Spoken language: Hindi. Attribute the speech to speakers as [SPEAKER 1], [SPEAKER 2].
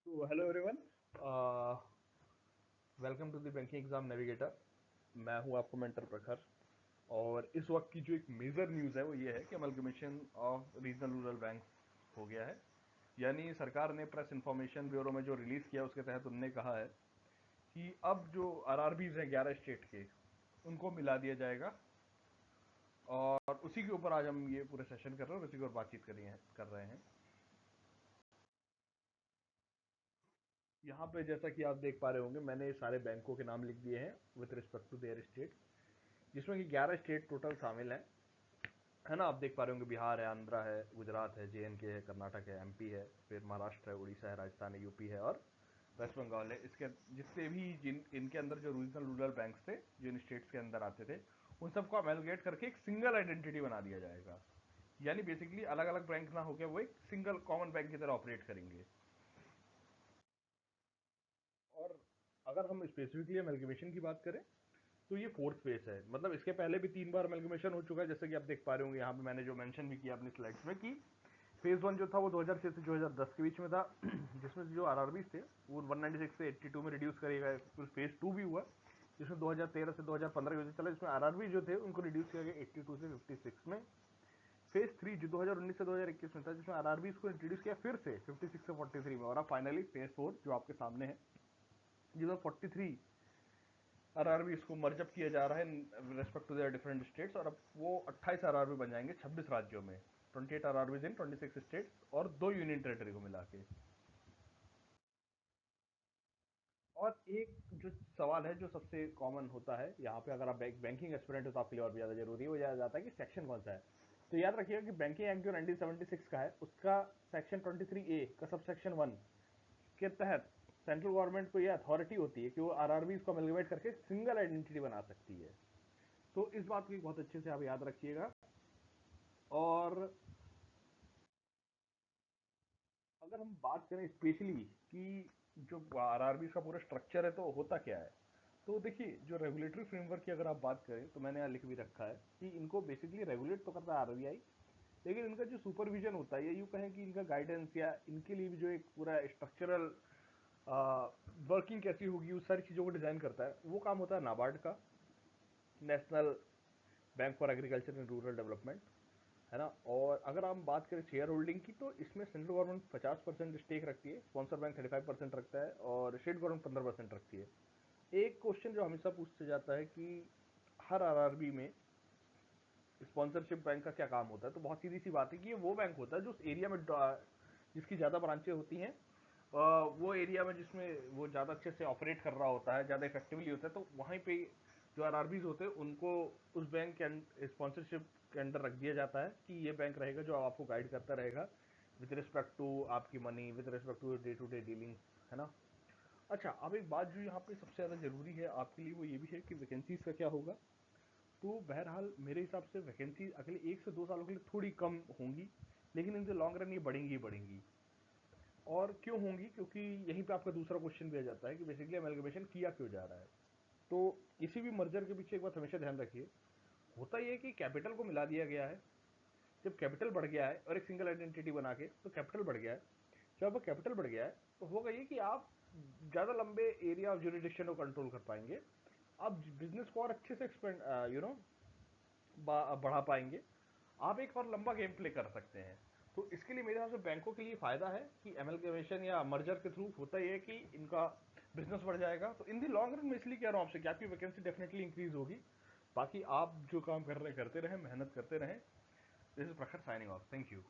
[SPEAKER 1] तो hello everyone, welcome to the banking exam navigator. मैं हूं आपको मेंटर प्रखर। और इस वक्त की जो एक मेजर न्यूज़ है वो ये है कि amalgamation of regional rural banks हो गया है। यानी सरकार ने प्रेस इंफॉर्मेशन ब्यूरो में जो रिलीज़ किया उसके तहत उन्होंने कहा है कि अब जो आरआरबीज हैं 11 स्टेट के, उनको मिला दिया जाएगा। और उसी के ऊपर आज हम ये पूरे सेशन कर रहे हैं और उसी के ऊपर बातचीत कर रहे हैं। यहाँ पे जैसा कि आप देख पा रहे होंगे, मैंने सारे बैंकों के नाम लिख दिए हैं with respect to their state, जिसमें कि 11 स्टेट टोटल शामिल हैं। है ना, आप देख पा रहे होंगे बिहार है, आंध्रा है, गुजरात है, जेएनके है, कर्नाटक है, एमपी है, फिर महाराष्ट्र है, उड़ीसा है, राजस्थान है, यूपी है और वेस्ट बंगाल है। इसके जितने भी जिन इनके अंदर जो रीजनल रूरल बैंक्स थे, जो इन स्टेट्स के अंदर आते थे, उन सबको अमेलगेट करके एक सिंगल आइडेंटिटी बना दिया जाएगा। यानी बेसिकली अलग अलग बैंक ना होकर वो एक सिंगल कॉमन बैंक की तरह ऑपरेट करेंगे। और अगर हम स्पेसिफिकली अमेलगमेशन की बात करें तो ये फोर्थ फेज है। मतलब इसके पहले भी 3 बार अमेलगमेशन हो चुका है, जैसे कि आप देख पा रहे होंगे यहाँ पे मैंने जो मेंशन भी किया अपनी स्लाइड्स में कि फेज वन जो था वो 2006 से 2010 के बीच में था, जिसमें जो आरआरबी थे वो 196 से 82 में रिड्यूस करे गए। फिर फेज टू भी हुआ जिसमें 2013 से 2015 के बीच चला, जिसमें आरआरबी जो थे उनको रिड्यूस किया गया 82 से 56 में। फेज थ्री जो 2019 से 2021 में था, जिसमें आरआरबी को इंट्रोड्यूस किया फिर से 56 से 43 में। और अब फाइनली फेज फोर जो आपके सामने है, जिसमें 43 आरआरबी इसको मर्जअप किया जा रहा है respect to their different states. और अब वो 28 आरआरबी बन जाएंगे 26 राज्यों में, 28 आरआरबीज इन 26 स्टेट्स और 2 यूनियन टेरिटरी को मिला के। और एक जो सवाल है जो सबसे कॉमन होता है यहाँ पे, अगर आप बैंकिंग एस्पिरेंट हो तो आपके लिए और भी ज़्यादा जरूरी है, वो याद आता है कि सेक्शन कौन सा है। तो याद रखिएगा कि बैंकिंग एक्ट जो 1976 का है, उसका सेक्शन 23A का सब सेक्शन 1 के तहत सेंट्रल गवर्नमेंट को यह अथॉरिटी होती है कि वो आरआरबीज को अमेलगमेट करके सिंगल आइडेंटिटी बना सकती है। तो इस बात को बहुत अच्छे से आप याद रखिएगा। और अगर हम बात करें स्पेशली कि जो आरआरबी का पूरा स्ट्रक्चर है तो होता क्या है, तो देखिए जो रेगुलेटरी फ्रेमवर्क की अगर आप बात करें तो मैंने यहाँ लिख भी रखा है कि इनको बेसिकली रेगुलेट तो करता है आरबीआई, लेकिन इनका जो सुपरविजन होता है या यूँ कहें कि इनका गाइडेंस या इनके लिए भी जो एक पूरा स्ट्रक्चरल वर्किंग कैसी होगी उस सारी चीज़ों को डिज़ाइन करता है, वो काम होता है नाबार्ड का, national bank for agriculture and rural development. है ना। और अगर हम बात करें शेयर होल्डिंग की, तो इसमें सेंट्रल गवर्नमेंट 50% स्टेक रखती है, स्पॉन्सर बैंक 35% रखता है और स्टेट गवर्नमेंट 15% रखती है। एक क्वेश्चन जो हमेशा पूछा जाता है कि हर आरआरबी में स्पॉन्सरशिप बैंक का क्या काम होता है, तो बहुत सीधी सी बात है कि ये वो बैंक होता है जो उस एरिया में जिसकी ज़्यादा ब्रांचें होती हैं, वो एरिया में जिसमें वो ज़्यादा अच्छे से ऑपरेट कर रहा होता है, ज़्यादा इफेक्टिवली होता है, तो वहीं पे जो आरआरबीज होते हैं उनको उस बैंक के स्पॉन्सरशिप के अंडर रख दिया जाता है कि ये बैंक रहेगा जो आपको गाइड करता रहेगा विद रिस्पेक्ट टू आपकी money, with respect to day dealings. है ना। अच्छा, अब एक बात जो यहाँ पे सबसे ज़्यादा ज़रूरी है आपके लिए वो ये भी है कि वैकेंसीज का क्या होगा। तो बहरहाल मेरे हिसाब से वैकेंसी अगले 1 से 2 सालों के लिए थोड़ी कम होंगी, लेकिन इन द लॉन्ग रन ये बढ़ेंगी ही बढ़ेंगी। और क्यों होंगी, क्योंकि यहीं पे आपका दूसरा क्वेश्चन भी आ जाता है कि बेसिकली अमेलगमेशन किया क्यों जा रहा है। तो किसी भी मर्जर के पीछे एक बात हमेशा ध्यान रखिए, होता ये है कि कैपिटल को मिला दिया गया है। जब कैपिटल बढ़ गया है और एक सिंगल आइडेंटिटी बना के, तो कैपिटल बढ़ गया है। जब आपका कैपिटल बढ़ गया है तो होगा ये कि आप ज़्यादा लंबे एरिया ऑफ जुरिडिक्शन को कंट्रोल कर पाएंगे, आप बिजनेस को और अच्छे से एक्सपेंड बढ़ा पाएंगे, आप एक और लंबा गेम प्ले कर सकते हैं। तो इसके लिए मेरे हिसाब से बैंकों के लिए फायदा है कि एमएलगमेशन या मर्जर के थ्रू होता यह है कि इनका बिजनेस बढ़ जाएगा। तो इन दी लॉन्ग रन में इसलिए कह रहा हूँ आपसे कि आपकी वैकेंसी डेफिनेटली इंक्रीज होगी। बाकी आप जो काम कर रहे हैं करते रहें, मेहनत करते रहें। दिस इज प्रखर साइनिंग ऑफ। Thank you.